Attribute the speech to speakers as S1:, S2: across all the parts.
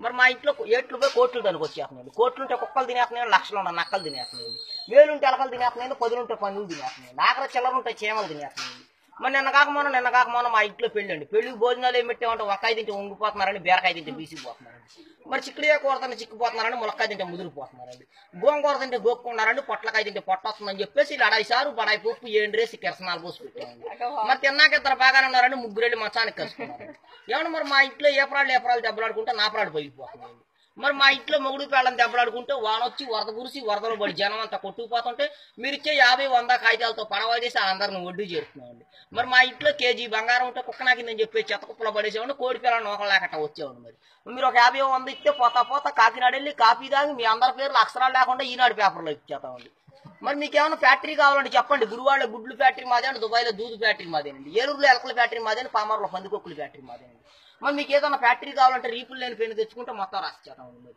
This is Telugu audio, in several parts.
S1: మరి మా ఇంట్లో ఏట్లు పోయి కోట్లు దానికొచ్చేస్తున్నాయండి. కోట్లుంటే కుక్కలు తినేస్తున్నాయండి, లక్షలు ఉన్న నక్కలు తినేస్తున్నాయండి, వేలుంటే ఎలకలు తినేస్తున్నాయండి, పదులుంటే పందులు తినేస్తున్నాయండి, ఆఖరి చిల్లరుంటే చీమలు తినేస్తున్నాయండి. మరి నిన్న కాక మా ఇంట్లో పెళ్ళండి. పెళ్లికి భోజనాలు ఏం పెట్టామంటే వంకాయ తింటే వంగిపోతున్నారని, బీరకాయ తింటే బీసిపోతున్నారండి. మరి చిక్కుడుకాయ కూర తింటే చిక్కిపోతున్నారని, ములక్కాయ తింటే ముదిరిపోతున్నారండి, గోంగూర తింటే గోక్కున్నారండి, పొట్లకాయ తింటే పొట్ట వస్తుందని చెప్పేసి లడాయి సారు బడాయి పప్పు ఏండ్రేసి కిరసనాలు పోసి పెట్టామండి. మరి తిన్నాక ఇద్దరు బాగానే ఉన్నారండి, ముగ్గురెళ్ళి మంచానికి కలుసుకున్నారండి. ఏమన్నా మరి మా ఇంట్లో ఏ ప్రాళ్ళు దెబ్బలాడుకుంటే నా ప్రాడు పగిలిపోతున్నాయండి. మరి మా ఇంట్లో మొగుడు పేళ్ళని దెబ్బలాడుకుంటే వానొచ్చి వరద గురిసి వరదలో పడి జనం అంతా కొట్టుకుపోతుంటే మీరు ఇచ్చే 50, 100 కాగితాలతో పడవ చేసి అందరిని ఒడ్డు చేరుతున్నామండి. మరి మా ఇంట్లో కేజీ బంగారం ఉంటే కుక్క నాకిందని చెప్పి చెత్త కుప్పలో పడేసేవాడిని, కోడి పిల్లలు నోకలేకట వచ్చేవాడు. మరి మీరు ఒక 50, 100 ఇస్తే పోతా కాకినాడ వెళ్ళి కాఫీ తాగి మీ అందరి పేర్లు అక్షరాలు లేకుండా ఈనాడు పేపర్లో ఇచ్చేస్తామండి. మరి మీకేమైనా ఫ్యాక్టరీ కావాలంటే చెప్పండి. గురువాళ్ళ గుడ్లు ఫ్యాక్టరీ మాదేనండి, దుబాయ్లో దూదు ఫ్యాక్టరీ మాదేనండి, ఏలూరులో ఎలకల ఫ్యాక్టరీ మాదేనండి, పామర్లో పందికొక్కుల ఫ్యాక్టరీ మాదేనండి. మరి మీకు ఏదైనా ఫ్యాక్టరీ కావాలంటే రీపులు లేని పెన్ను తెచ్చుకుంటే మొత్తం రాసిచ్చేస్తామండి.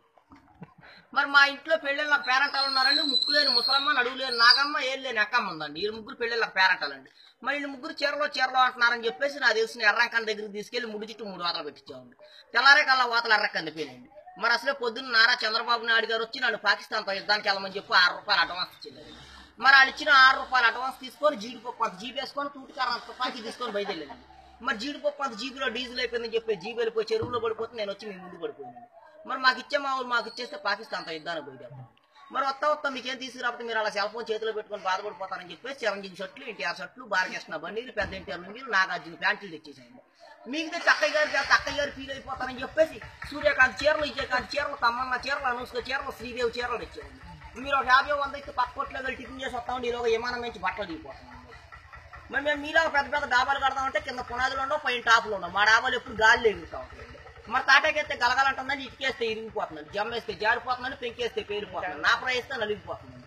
S1: మరి మా ఇంట్లో పెళ్ళిళ్ళకి పేరెంటాలు ఉన్నారండి. ముక్కు లేని ముసలమ్మ, నడువు లేని నాగమ్మ, ఏళ్ళు లేని అక్కమ్మ ఉందండి. ఈ ముగ్గురు పెళ్ళిళ్ళకి పేరెంటాలండి. మరి వీళ్ళు ముగ్గురు చీరలో అంటున్నారని చెప్పేసి నాకు తెలిసిన ఎర్రంకన్న దగ్గరికి తీసుకెళ్లి ముడి చుట్టూ 3 వాతలు పెట్టించామండి. తెల్లారే కల్లా వాతలు ఎర్రకంది పోయినండి. మరి అసలే పొద్దున్న నారా చంద్రబాబు నాయుడు గారు వచ్చి నన్ను పాకిస్తాన్తో యుద్ధానికి వెళ్ళమని చెప్పి 6 రూపాయలు అడ్వాన్స్ ఇచ్చిందండి. మరి వాళ్ళు ఇచ్చిన 6 రూపాయలు అడ్వాన్స్ తీసుకొని జీడిపప్పు అంత జీబు వేసుకొని తూటికారం తుపాకి తీసుకొని బయలుదేరండి. మరి జీడిపప్పు అంత జీబులో డీజిల్ అయిపోయిందని చెప్పి జీబు వెళ్ళిపోయి చెరువులో పడిపోతే నేను వచ్చి మీ ముందు పడిపోయింది. మరి మాకు ఇచ్చేస్తే పాకిస్తాన్తో యుద్ధానికి పోయిదాం. మరి వస్తా మీకేం తీసుకురాకపోతే మీరు అలా సెల్ ఫోన్ చేతిలో పెట్టుకొని బాధపడిపోతారని చెప్పేసి చిరంజీవి షర్ట్లు, ఎన్టీఆర్ షర్ట్లు, బాలకృష్ణ బండిలు, పెద్ద ఎన్టీఆర్ లుంగీలు, నాగార్జున ప్యాంట్లు తెచ్చేసాయండి. మీకు తెచ్చి అక్కయ్య గారు ఫీల్ అయిపోతారని చెప్పేసి సూర్యకాంత్ చీరలు, విజయకాంత్ చీరలు, తమ్మన్న చీరలు, అనుష్క చీరలు, శ్రీదేవి చీరలు తెచ్చేయండి. మీరు ఒక 50, 100 ఇస్తే పక్క కొట్లో వెళ్ళి టిఫిన్ చేసి వస్తామండి. ఈరోజు విమానం నుంచి బట్టలు దిగిపోతాం. మరి మేము మీలో పెద్ద డాబాలు కడతామంటే కింద పునాదులు ఉండవు, పైన టాపులు ఉండవు. మా డాబాలు ఎప్పుడు గాలిలో ఎగురుతా ఉంటాయి. మరి తాటాకేస్తే గలగాలంటుందండి, ఇటుకేస్తే ఇరిగిపోతుందండి, జమ్మేస్తే జారిపోతుందండి, పెంకేస్తే పేలిపోతుంది, నాపరా వేస్తే నలిగిపోతుంది.